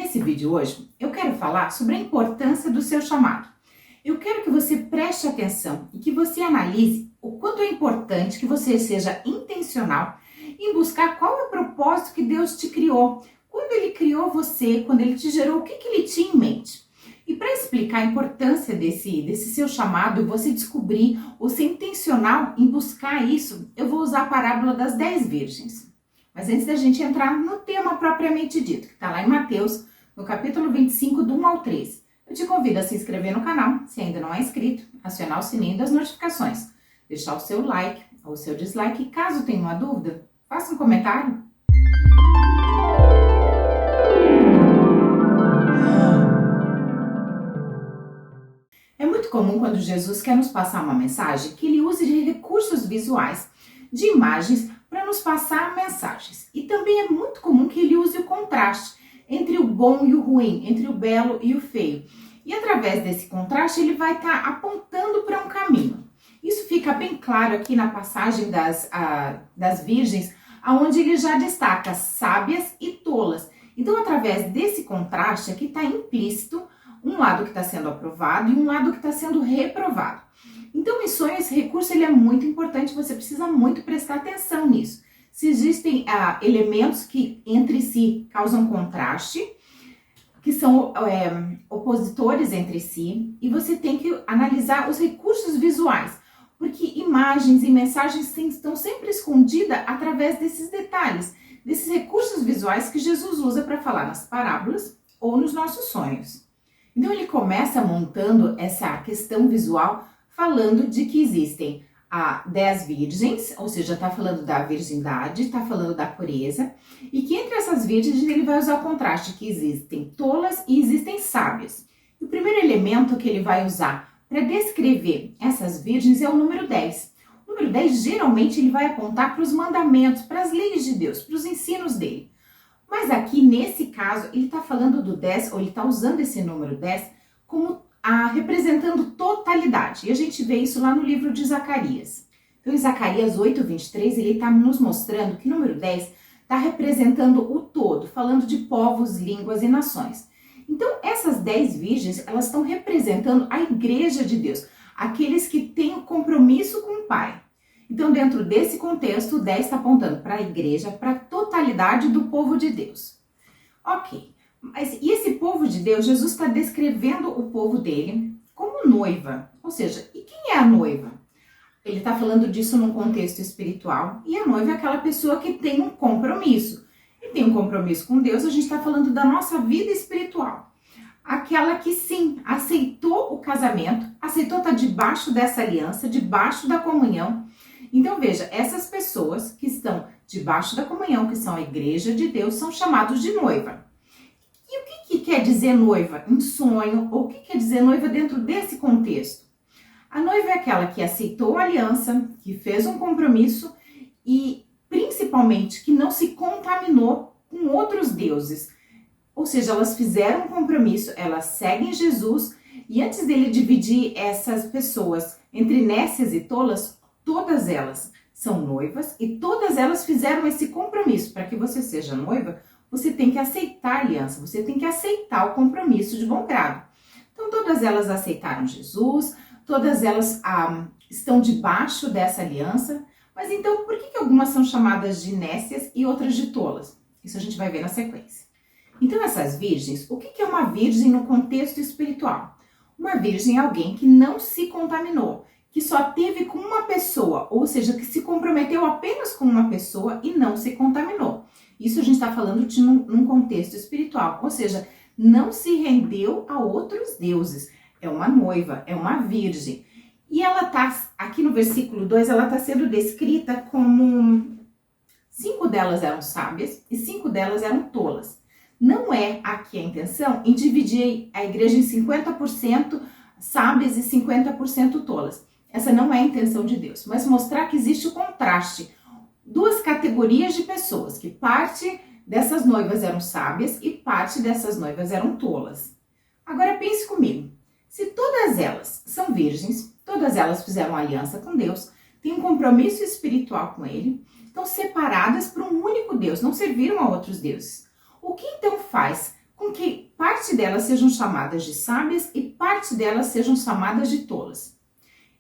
Nesse vídeo hoje, eu quero falar sobre a importância do seu chamado. Eu quero que você preste atenção e que você analise o quanto é importante que você seja intencional em buscar qual é o propósito que Deus te criou. Quando Ele criou você, quando Ele te gerou, o que Ele tinha em mente? E para explicar a importância desse seu chamado e você descobrir ou ser intencional em buscar isso, eu vou usar a parábola das 10 virgens. Mas antes da gente entrar no tema propriamente dito, que está lá em Mateus, no capítulo 25, do 1 ao 13, eu te convido a se inscrever no canal, se ainda não é inscrito, acionar o sininho das notificações, deixar o seu like ou o seu dislike e caso tenha uma dúvida, faça um comentário. É muito comum quando Jesus quer nos passar uma mensagem que ele use de recursos visuais, de imagens, para nos passar mensagens. E também é muito comum que ele use o contraste entre o bom e o ruim, entre o belo e o feio. E através desse contraste ele vai estar apontando para um caminho. Isso fica bem claro aqui na passagem das virgens, onde ele já destaca sábias e tolas. Então, através desse contraste aqui está implícito um lado que está sendo aprovado e um lado que está sendo reprovado. Então, em sonho, esse recurso ele é muito importante, você precisa muito prestar atenção nisso. Se existem elementos que entre si causam contraste, que são opositores entre si, e você tem que analisar os recursos visuais, porque imagens e mensagens estão sempre escondidas através desses detalhes, desses recursos visuais que Jesus usa para falar nas parábolas ou nos nossos sonhos. Então ele começa montando essa questão visual falando de que existem 10 virgens, ou seja, está falando da virgindade, está falando da pureza, e que entre essas virgens ele vai usar o contraste que existem tolas e existem sábias. E o primeiro elemento que ele vai usar para descrever essas virgens é o número 10. O número 10 geralmente ele vai apontar para os mandamentos, para as leis de Deus, para os ensinos dele. Mas aqui nesse caso ele está falando do 10, ou ele está usando esse número 10 como representando totalidade. E a gente vê isso lá no livro de Zacarias. Então, em Zacarias 8:23, ele está nos mostrando que o número 10 está representando o todo, falando de povos, línguas e nações. Então, essas 10 virgens, elas estão representando a igreja de Deus, aqueles que têm o compromisso com o Pai. Então, dentro desse contexto, o 10 está apontando para a igreja, para a totalidade do povo de Deus. Ok. E esse povo de Deus, Jesus está descrevendo o povo dele como noiva. Ou seja, e quem é a noiva? Ele está falando disso num contexto espiritual. E a noiva é aquela pessoa que tem um compromisso. E tem um compromisso com Deus, a gente está falando da nossa vida espiritual. Aquela que sim, aceitou o casamento, aceitou estar debaixo dessa aliança, debaixo da comunhão. Então veja, essas pessoas que estão debaixo da comunhão, que são a igreja de Deus, são chamados de noiva. E o que quer dizer noiva em sonho, ou o que quer dizer noiva dentro desse contexto? A noiva é aquela que aceitou a aliança, que fez um compromisso e principalmente que não se contaminou com outros deuses. Ou seja, elas fizeram um compromisso, elas seguem Jesus e antes dele dividir essas pessoas entre nécias e tolas, todas elas são noivas e todas elas fizeram esse compromisso. Para que você seja noiva, você tem que aceitar a aliança, você tem que aceitar o compromisso de bom grado. Então, todas elas aceitaram Jesus, todas elas estão debaixo dessa aliança. Mas então, por que algumas são chamadas de nécias e outras de tolas? Isso a gente vai ver na sequência. Então, essas virgens, o que é uma virgem no contexto espiritual? Uma virgem é alguém que não se contaminou, que só teve com uma pessoa, ou seja, que se comprometeu apenas com uma pessoa e não se contaminou. Isso a gente está falando de num contexto espiritual, ou seja, não se rendeu a outros deuses. É uma noiva, é uma virgem. E ela está, aqui no versículo 2, ela está sendo descrita como 5 delas eram sábias e 5 delas eram tolas. Não é aqui a intenção em dividir a igreja em 50% sábias e 50% tolas. Essa não é a intenção de Deus, mas mostrar que existe o contraste. Duas categorias de pessoas, que parte dessas noivas eram sábias e parte dessas noivas eram tolas. Agora pense comigo, se todas elas são virgens, todas elas fizeram aliança com Deus, têm um compromisso espiritual com Ele, estão separadas por um único Deus, não serviram a outros deuses. O que então faz com que parte delas sejam chamadas de sábias e parte delas sejam chamadas de tolas.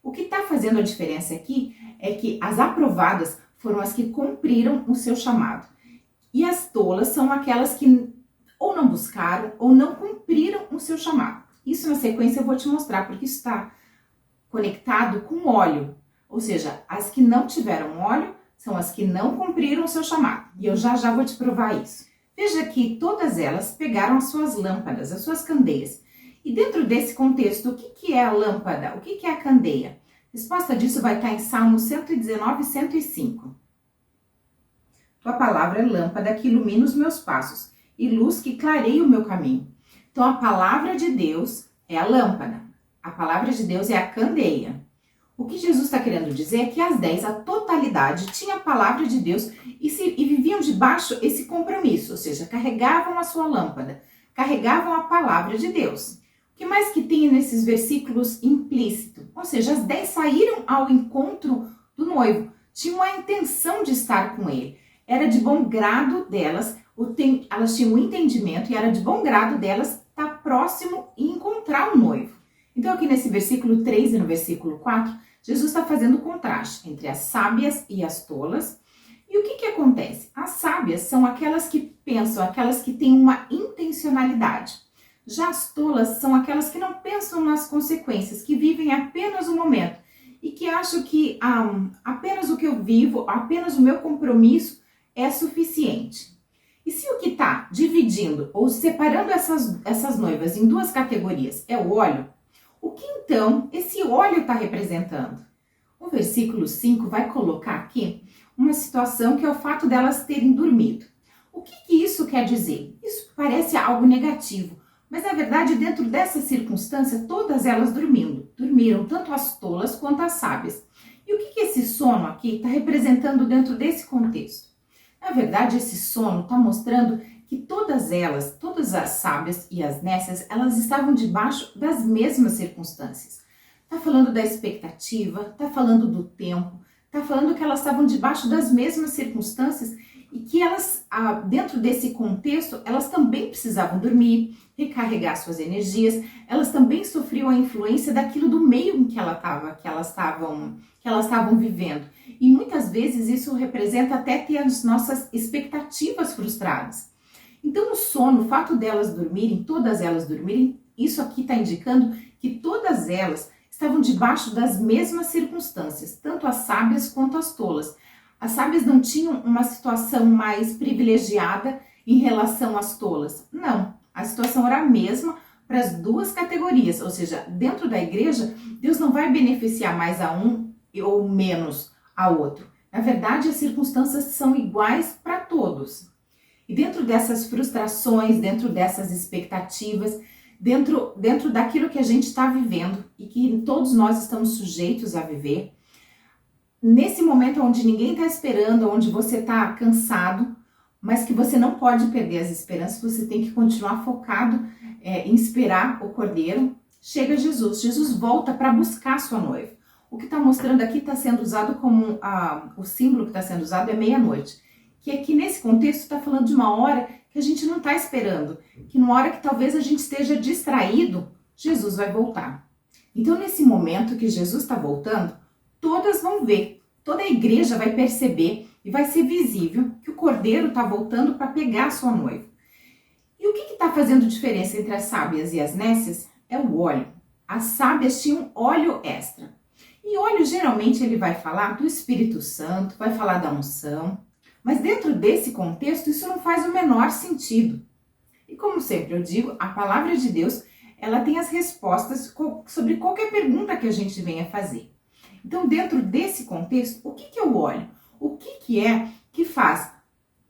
O que está fazendo a diferença aqui é que as aprovadas foram as que cumpriram o seu chamado. E as tolas são aquelas que ou não buscaram ou não cumpriram o seu chamado. Isso na sequência eu vou te mostrar, porque isso está conectado com óleo. Ou seja, as que não tiveram óleo são as que não cumpriram o seu chamado. E eu já vou te provar isso. Veja que todas elas pegaram as suas lâmpadas, as suas candeias. E dentro desse contexto, o que é a lâmpada? O que é a candeia? A resposta disso vai estar em Salmos 119 e 105. Tua palavra é lâmpada que ilumina os meus passos e luz que clareia o meu caminho. Então a palavra de Deus é a lâmpada. A palavra de Deus é a candeia. O que Jesus está querendo dizer é que as 10, a totalidade, tinha a palavra de Deus e viviam debaixo esse compromisso, ou seja, carregavam a sua lâmpada, carregavam a palavra de Deus. O que mais que tem nesses versículos implícito? Ou seja, as 10 saíram ao encontro do noivo, tinham a intenção de estar com ele. Era de bom grado delas, elas tinham um entendimento e era de bom grado delas estar próximo e encontrar o noivo. Então aqui nesse versículo 3 e no versículo 4, Jesus está fazendo o contraste entre as sábias e as tolas. E o que acontece? As sábias são aquelas que pensam, aquelas que têm uma intencionalidade. Já as tolas são aquelas que não pensam nas consequências, que vivem apenas o momento e que acham que apenas o que eu vivo, apenas o meu compromisso é suficiente. E se o que está dividindo ou separando essas noivas em duas categorias é o óleo, o que então esse óleo está representando? O versículo 5 vai colocar aqui uma situação que é o fato delas terem dormido. O que isso quer dizer? Isso parece algo negativo, mas na verdade dentro dessa circunstância todas elas dormiram, tanto as tolas quanto as sábias. E o que esse sono aqui está representando dentro desse contexto? Na verdade esse sono está mostrando que todas as sábias e as nécias, elas estavam debaixo das mesmas circunstâncias. Está falando da expectativa, está falando do tempo, está falando que elas estavam debaixo das mesmas circunstâncias e que elas, dentro desse contexto, elas também precisavam dormir, recarregar suas energias, elas também sofriam a influência daquilo do meio em que elas estavam vivendo. E muitas vezes isso representa até ter as nossas expectativas frustradas. Então o sono, o fato delas dormirem, todas elas dormirem, isso aqui está indicando que todas elas estavam debaixo das mesmas circunstâncias, tanto as sábias quanto as tolas. As sábias não tinham uma situação mais privilegiada em relação às tolas. Não, a situação era a mesma para as duas categorias, ou seja, dentro da igreja, Deus não vai beneficiar mais a um ou menos a outro. Na verdade, as circunstâncias são iguais para todos. E dentro dessas frustrações, dentro dessas expectativas, dentro daquilo que a gente está vivendo e que todos nós estamos sujeitos a viver, nesse momento onde ninguém está esperando, onde você está cansado, mas que você não pode perder as esperanças, você tem que continuar focado em esperar o Cordeiro, chega Jesus. Jesus volta para buscar sua noiva. O que está mostrando aqui está sendo usado como, o símbolo que está sendo usado é meia-noite. Que aqui nesse contexto está falando de uma hora que a gente não está esperando, que numa hora que talvez a gente esteja distraído, Jesus vai voltar. Então nesse momento que Jesus está voltando, todas vão ver, toda a igreja vai perceber e vai ser visível que o Cordeiro está voltando para pegar a sua noiva. E o que está fazendo diferença entre as sábias e as nécias? É o óleo. As sábias tinham óleo extra. E óleo geralmente ele vai falar do Espírito Santo, vai falar da unção. Mas dentro desse contexto, isso não faz o menor sentido. E como sempre eu digo, a palavra de Deus, ela tem as respostas sobre qualquer pergunta que a gente venha fazer. Então, dentro desse contexto, o que é o óleo? O que é que faz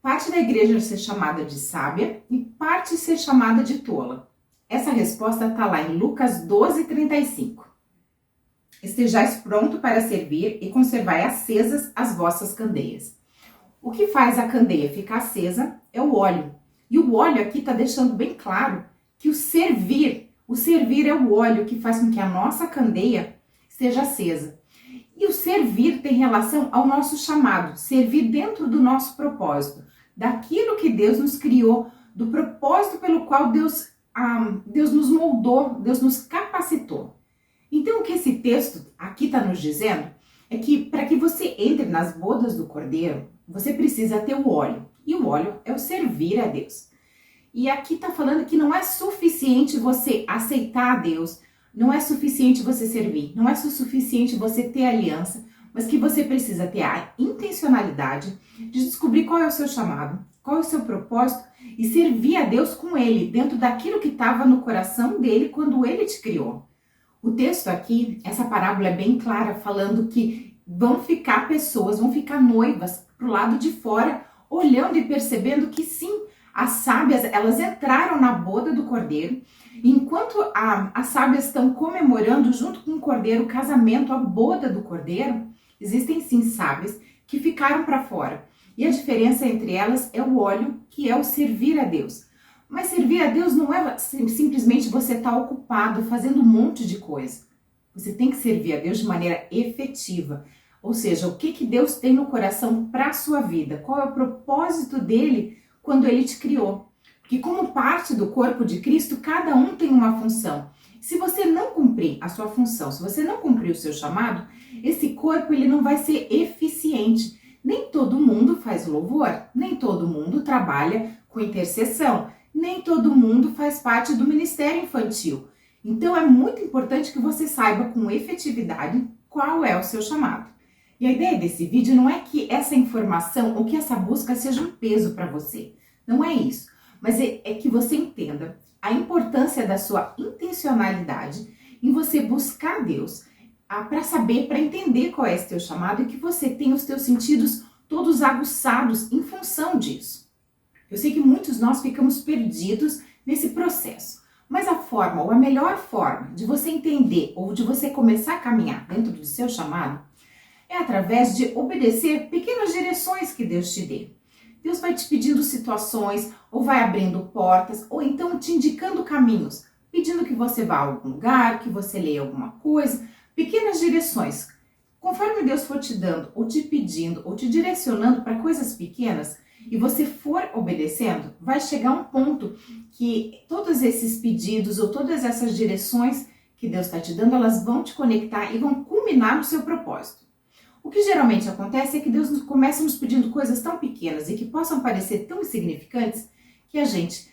parte da igreja ser chamada de sábia e parte ser chamada de tola? Essa resposta está lá em Lucas 12:35. Estejais pronto para servir e conservai acesas as vossas candeias. O que faz a candeia ficar acesa é o óleo. E o óleo aqui está deixando bem claro que o servir é o óleo que faz com que a nossa candeia esteja acesa. E o servir tem relação ao nosso chamado, servir dentro do nosso propósito, daquilo que Deus nos criou do propósito pelo qual Deus nos moldou, Deus nos capacitou. Então, o que esse texto aqui está nos dizendo é que para que você entre nas bodas do Cordeiro, você precisa ter o óleo. E o óleo é o servir a Deus. E aqui está falando que não é suficiente você aceitar a Deus, não é suficiente você servir, não é suficiente você ter aliança, mas que você precisa ter a intencionalidade de descobrir qual é o seu chamado, qual é o seu propósito e servir a Deus com ele, dentro daquilo que estava no coração dele quando ele te criou. O texto aqui, essa parábola é bem clara, falando que vão ficar pessoas, vão ficar noivas pro lado de fora, olhando e percebendo que sim, as sábias, elas entraram na boda do Cordeiro, enquanto as sábias estão comemorando junto com o Cordeiro o casamento, a boda do Cordeiro, existem sim sábias que ficaram para fora. E a diferença entre elas é o óleo, que é o servir a Deus. Mas servir a Deus não é simplesmente você estar ocupado fazendo um monte de coisa. Você tem que servir a Deus de maneira efetiva. Ou seja, o que Deus tem no coração para a sua vida? Qual é o propósito dele quando ele te criou? Porque como parte do corpo de Cristo, cada um tem uma função. Se você não cumprir a sua função, se você não cumprir o seu chamado, esse corpo ele não vai ser eficiente. Nem todo mundo faz louvor, nem todo mundo trabalha com intercessão, nem todo mundo faz parte do ministério infantil. Então é muito importante que você saiba com efetividade qual é o seu chamado. E a ideia desse vídeo não é que essa informação ou que essa busca seja um peso para você. Não é isso. Mas é que você entenda a importância da sua intencionalidade em você buscar Deus para saber, para entender qual é esse teu chamado e que você tenha os teus sentidos todos aguçados em função disso. Eu sei que muitos de nós ficamos perdidos nesse processo, mas a forma ou a melhor forma de você entender ou de você começar a caminhar dentro do seu chamado é através de obedecer pequenas direções que Deus te dê. Deus vai te pedindo situações, ou vai abrindo portas, ou então te indicando caminhos, pedindo que você vá a algum lugar, que você leia alguma coisa, pequenas direções. Conforme Deus for te dando, ou te pedindo, ou te direcionando para coisas pequenas, e você for obedecendo, vai chegar um ponto que todos esses pedidos ou todas essas direções que Deus está te dando, elas vão te conectar e vão culminar no seu propósito. O que geralmente acontece é que Deus começa nos pedindo coisas tão pequenas e que possam parecer tão insignificantes que a gente,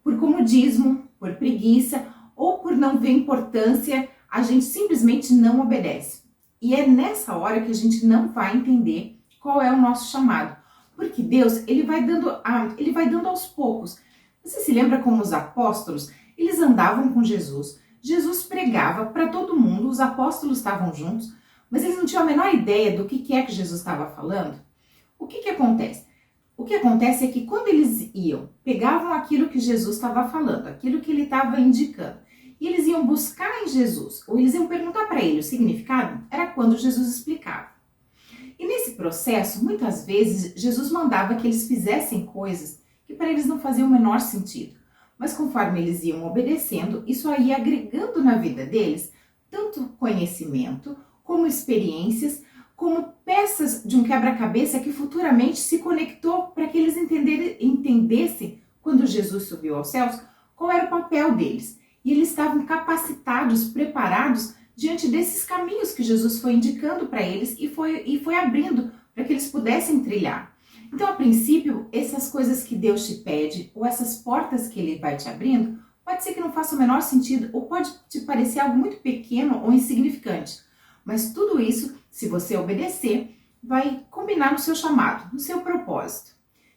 por comodismo, por preguiça ou por não ver importância, a gente simplesmente não obedece. E é nessa hora que a gente não vai entender qual é o nosso chamado. Porque Deus, ele vai dando aos poucos. Você se lembra como os apóstolos, eles andavam com Jesus, Jesus pregava para todo mundo, os apóstolos estavam juntos, mas eles não tinham a menor ideia do que é que Jesus estava falando. O que acontece? O que acontece é que quando eles pegavam aquilo que Jesus estava falando, aquilo que ele estava indicando, e eles iam buscar em Jesus, ou eles iam perguntar para ele o significado, era quando Jesus explicava. E nesse processo, muitas vezes, Jesus mandava que eles fizessem coisas que para eles não faziam o menor sentido. Mas conforme eles iam obedecendo, isso aí ia agregando na vida deles tanto conhecimento, como experiências, como peças de um quebra-cabeça que futuramente se conectou para que eles entendessem, quando Jesus subiu aos céus, qual era o papel deles. E eles estavam capacitados, preparados, diante desses caminhos que Jesus foi indicando para eles e foi abrindo para que eles pudessem trilhar. Então, a princípio, essas coisas que Deus te pede, ou essas portas que Ele vai te abrindo, pode ser que não faça o menor sentido, ou pode te parecer algo muito pequeno ou insignificante. Mas tudo isso, se você obedecer, vai combinar no seu chamado, no seu propósito.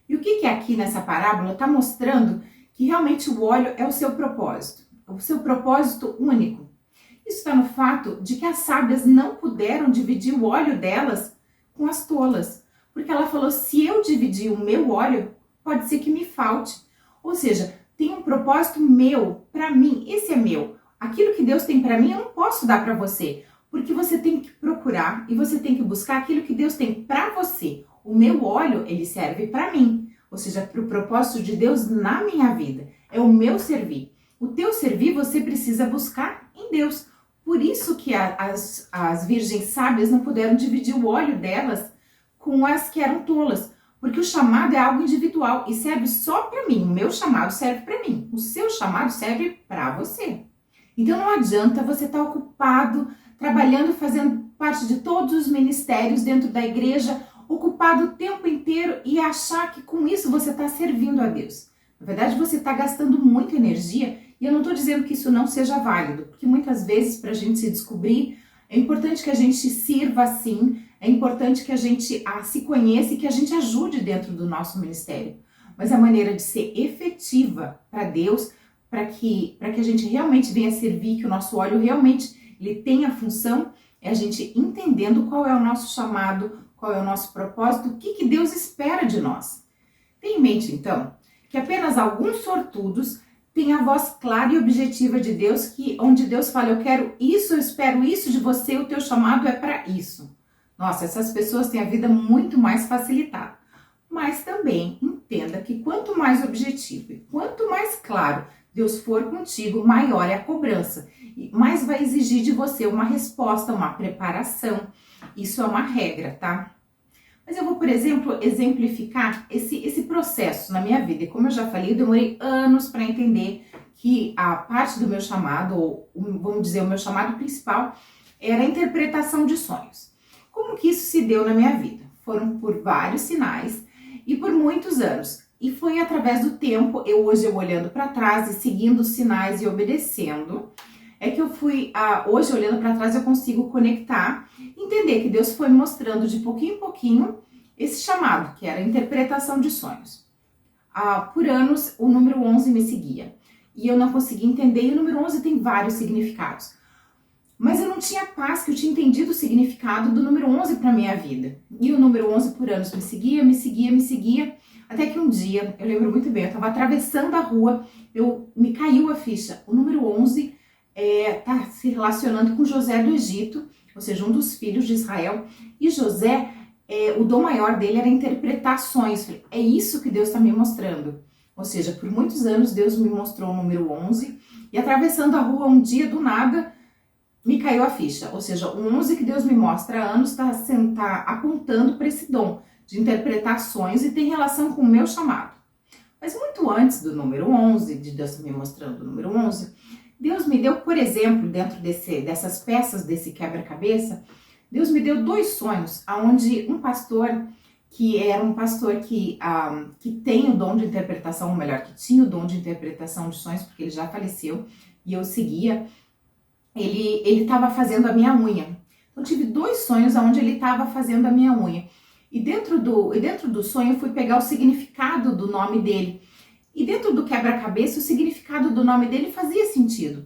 E o que aqui nessa parábola está mostrando que realmente o óleo é o seu propósito único. Isso está no fato de que as sábias não puderam dividir o óleo delas com as tolas. Porque ela falou, se eu dividir o meu óleo, pode ser que me falte. Ou seja, tem um propósito meu, para mim, esse é meu. Aquilo que Deus tem para mim, eu não posso dar para você. Porque você tem que procurar e você tem que buscar aquilo que Deus tem para você. O meu óleo, ele serve para mim. Ou seja, para o propósito de Deus na minha vida. É o meu servir. O teu servir, você precisa buscar em Deus. Por isso que as virgens sábias não puderam dividir o óleo delas com as que eram tolas. Porque o chamado é algo individual e serve só para mim. O meu chamado serve para mim. O seu chamado serve para você. Então não adianta você estar ocupado, trabalhando, fazendo parte de todos os ministérios dentro da igreja, ocupado o tempo inteiro e achar que com isso você está servindo a Deus. Na verdade, você está gastando muita energia e eu não estou dizendo que isso não seja válido, porque muitas vezes para a gente se descobrir, é importante que a gente sirva assim, é importante que a gente se conheça e que a gente ajude dentro do nosso ministério. Mas a maneira de ser efetiva para Deus, para que a gente realmente venha servir, que o nosso óleo realmente ele tenha função, é a gente entendendo qual é o nosso chamado, qual é o nosso propósito, o que Deus espera de nós. Tenha em mente, então, que apenas alguns sortudos têm a voz clara e objetiva de Deus, onde Deus fala, eu quero isso, eu espero isso de você, o teu chamado é para isso. Nossa, essas pessoas têm a vida muito mais facilitada. Mas também entenda que quanto mais objetivo e quanto mais claro Deus for contigo, maior é a cobrança. E mais vai exigir de você uma resposta, uma preparação. Isso é uma regra, tá? Mas eu vou, por exemplo, exemplificar esse processo na minha vida. E como eu já falei, eu demorei anos para entender que a parte do meu chamado, ou vamos dizer, o meu chamado principal, era a interpretação de sonhos. Como que isso se deu na minha vida? Foram por vários sinais e por muitos anos. E foi através do tempo, hoje eu olhando para trás e seguindo os sinais e obedecendo, é que eu fui, hoje olhando para trás eu consigo conectar, entender que Deus foi mostrando de pouquinho em pouquinho esse chamado, que era a interpretação de sonhos. Por anos o número 11 me seguia e eu não conseguia entender, e o número 11 tem vários significados. Mas eu não tinha paz, que eu tinha entendido o significado do número 11 para minha vida. E o número 11 por anos me seguia, até que um dia, eu lembro muito bem, eu estava atravessando a rua, me caiu a ficha. O número 11 está se relacionando com José do Egito, ou seja, um dos filhos de Israel. E José, o dom maior dele era interpretar sonhos. É isso que Deus está me mostrando. Ou seja, por muitos anos Deus me mostrou o número 11, e atravessando a rua um dia do nada, me caiu a ficha, ou seja, o 11 que Deus me mostra há anos está apontando para esse dom de interpretações e tem relação com o meu chamado. Mas muito antes do número 11, de Deus me mostrando o número 11, Deus me deu, por exemplo, dentro dessas peças, desse quebra-cabeça, Deus me deu 2 sonhos, onde um pastor, que era um pastor que tem o dom de interpretação, ou melhor, que tinha o dom de interpretação de sonhos, porque ele já faleceu, e eu seguia, ele estava fazendo a minha unha. Então, eu tive 2 sonhos onde ele estava fazendo a minha unha. E dentro do sonho eu fui pegar o significado do nome dele. E dentro do quebra-cabeça o significado do nome dele fazia sentido.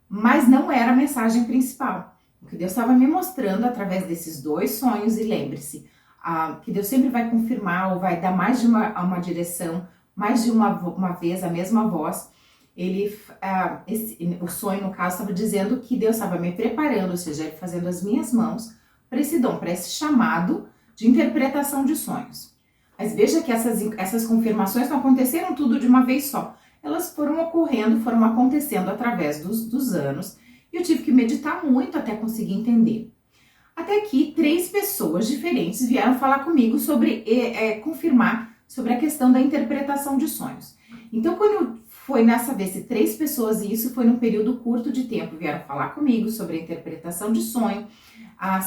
Mas não era a mensagem principal. O que Deus estava me mostrando através desses 2 sonhos, e lembre-se, que Deus sempre vai confirmar ou vai dar mais de uma direção, mais de uma vez a mesma voz. O sonho, no caso, estava dizendo que Deus estava me preparando, ou seja, ele fazendo as minhas mãos para esse dom, para esse chamado de interpretação de sonhos. Mas veja que essas confirmações não aconteceram tudo de uma vez só. Elas foram acontecendo através dos anos, e eu tive que meditar muito até conseguir entender. Até que 3 pessoas diferentes vieram falar comigo sobre confirmar sobre a questão da interpretação de sonhos. Então, quando foi nessa vez, 3 pessoas, e isso foi num período curto de tempo, vieram falar comigo sobre a interpretação de sonho,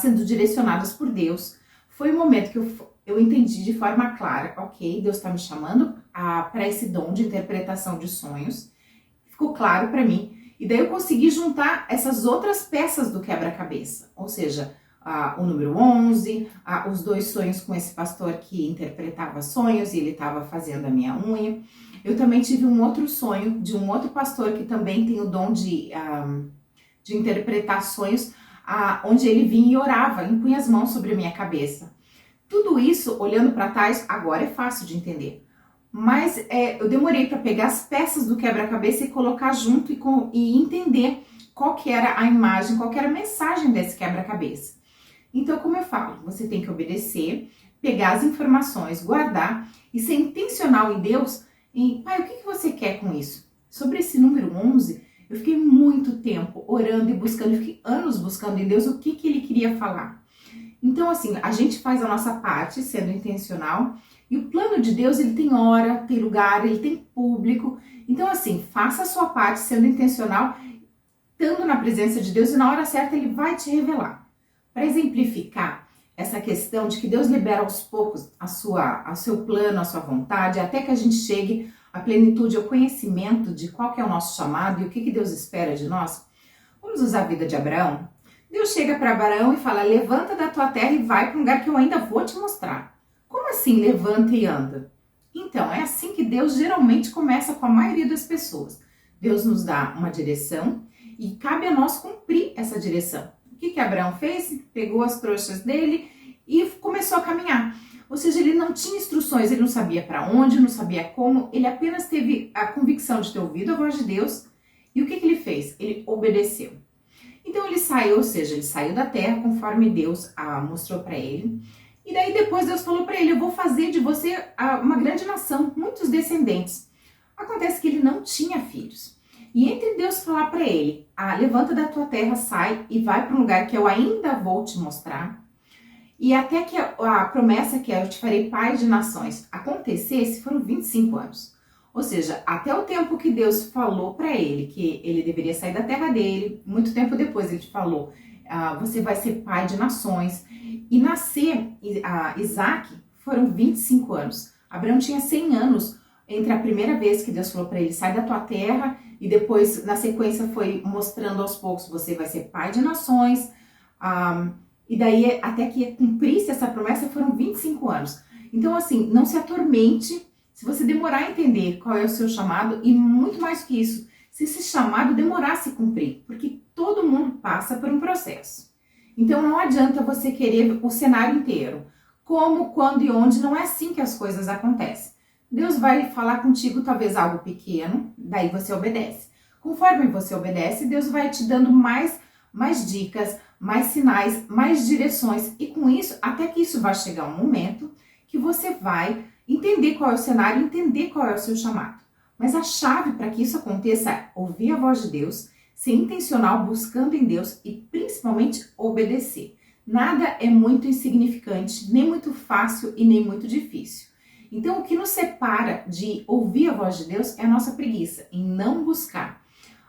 sendo direcionadas por Deus. Foi o momento que eu entendi de forma clara, ok, Deus está me chamando para esse dom de interpretação de sonhos. Ficou claro para mim. E daí eu consegui juntar essas outras peças do quebra-cabeça, ou seja, o número 11, os 2 sonhos com esse pastor que interpretava sonhos e ele estava fazendo a minha unha. Eu também tive um outro sonho de um outro pastor que também tem o dom de interpretar sonhos, onde ele vinha e orava, impunha as mãos sobre a minha cabeça. Tudo isso, olhando para trás, agora é fácil de entender. Mas eu demorei para pegar as peças do quebra-cabeça e colocar junto e entender qual que era a imagem, qual que era a mensagem desse quebra-cabeça. Então, como eu falo, você tem que obedecer, pegar as informações, guardar e ser intencional em Deus. E, pai, o que você quer com isso? Sobre esse número 11, eu fiquei muito tempo orando e buscando, eu fiquei anos buscando em Deus o que ele queria falar. Então, assim, a gente faz a nossa parte, sendo intencional, E o plano de Deus, ele tem hora, tem lugar, ele tem público. Então, assim, faça a sua parte sendo intencional, estando na presença de Deus, e na hora certa ele vai te revelar. Para exemplificar essa questão de que Deus libera aos poucos o seu plano, a sua vontade, até que a gente chegue à plenitude, ao conhecimento de qual que é o nosso chamado e o que Deus espera de nós. Vamos usar a vida de Abraão? Deus chega para Abraão e fala: levanta da tua terra e vai para um lugar que eu ainda vou te mostrar. Como assim levanta e anda? Então, é assim que Deus geralmente começa com a maioria das pessoas. Deus nos dá uma direção e cabe a nós cumprir essa direção. O que Abraão fez? Pegou as trouxas dele e começou a caminhar. Ou seja, ele não tinha instruções, ele não sabia para onde, não sabia como, ele apenas teve a convicção de ter ouvido a voz de Deus. E o que ele fez? Ele obedeceu. Então ele saiu, ou seja, ele saiu da terra conforme Deus mostrou para ele. E daí depois Deus falou para ele: eu vou fazer de você uma grande nação, muitos descendentes. Acontece que ele não tinha filhos. E entre Deus falar para ele: levanta da tua terra, sai e vai para um lugar que eu ainda vou te mostrar, e até que a promessa que eu te farei pai de nações acontecesse, foram 25 anos. Ou seja, até o tempo que Deus falou para ele que ele deveria sair da terra dele, muito tempo depois ele falou: você vai ser pai de nações. E nascer Isaac foram 25 anos. Abraão tinha 100 anos entre a primeira vez que Deus falou para ele: sai da tua terra, e depois na sequência foi mostrando aos poucos: você vai ser pai de nações. E daí até que cumprisse essa promessa foram 25 anos. Então, assim, não se atormente se você demorar a entender qual é o seu chamado, e muito mais que isso, se esse chamado demorar a se cumprir, porque todo mundo passa por um processo. Então não adianta você querer o cenário inteiro. Como, quando e onde, não é assim que as coisas acontecem. Deus vai falar contigo talvez algo pequeno, daí você obedece. Conforme você obedece, Deus vai te dando mais dicas, mais sinais, mais direções. E com isso, até que isso vai chegar um momento que você vai entender qual é o cenário, entender qual é o seu chamado. Mas a chave para que isso aconteça é ouvir a voz de Deus, ser intencional, buscando em Deus e principalmente obedecer. Nada é muito insignificante, nem muito fácil e nem muito difícil. Então, o que nos separa de ouvir a voz de Deus é a nossa preguiça em não buscar.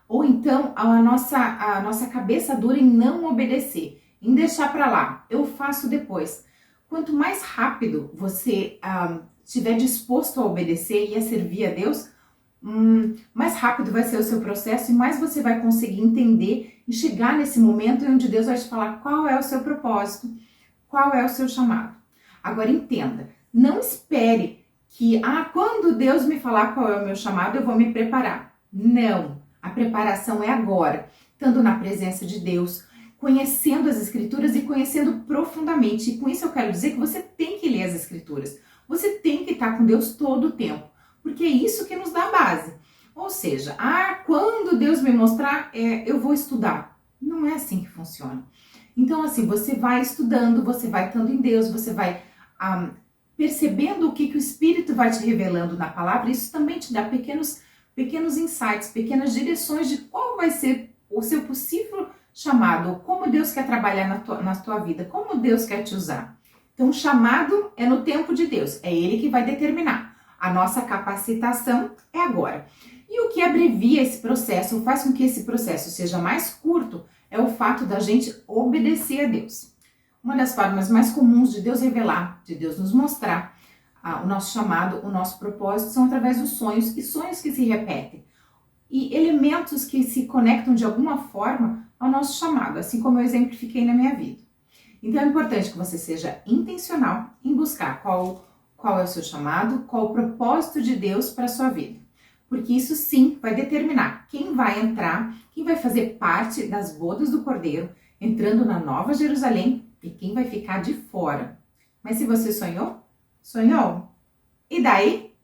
Ou então, a nossa cabeça dura em não obedecer, em deixar para lá, eu faço depois. Quanto mais rápido você estiver disposto a obedecer e a servir a Deus, mais rápido vai ser o seu processo e mais você vai conseguir entender e chegar nesse momento onde Deus vai te falar qual é o seu propósito, qual é o seu chamado. Agora entenda, não espere que quando Deus me falar qual é o meu chamado, eu vou me preparar. Não, a preparação é agora, estando na presença de Deus, conhecendo as Escrituras e conhecendo profundamente. E com isso eu quero dizer que você tem que ler as Escrituras, você tem que estar com Deus todo o tempo. Porque é isso que nos dá a base. Ou seja, quando Deus me mostrar, eu vou estudar. Não é assim que funciona. Então, assim, você vai estudando, você vai estando em Deus, você vai percebendo o que o Espírito vai te revelando na palavra. Isso também te dá pequenos insights, pequenas direções de qual vai ser o seu possível chamado, como Deus quer trabalhar na tua vida, como Deus quer te usar. Então, o chamado é no tempo de Deus, é Ele que vai determinar. A nossa capacitação é agora. E o que abrevia esse processo, faz com que esse processo seja mais curto, é o fato da gente obedecer a Deus. Uma das formas mais comuns de Deus revelar, de Deus nos mostrar o nosso chamado, o nosso propósito, são através dos sonhos, e sonhos que se repetem. E elementos que se conectam de alguma forma ao nosso chamado, assim como eu exemplifiquei na minha vida. Então é importante que você seja intencional em buscar qual é o seu chamado, qual o propósito de Deus para a sua vida. Porque isso sim vai determinar quem vai entrar, quem vai fazer parte das bodas do Cordeiro, entrando na Nova Jerusalém, e quem vai ficar de fora. Mas se você sonhou? Sonhou? E daí?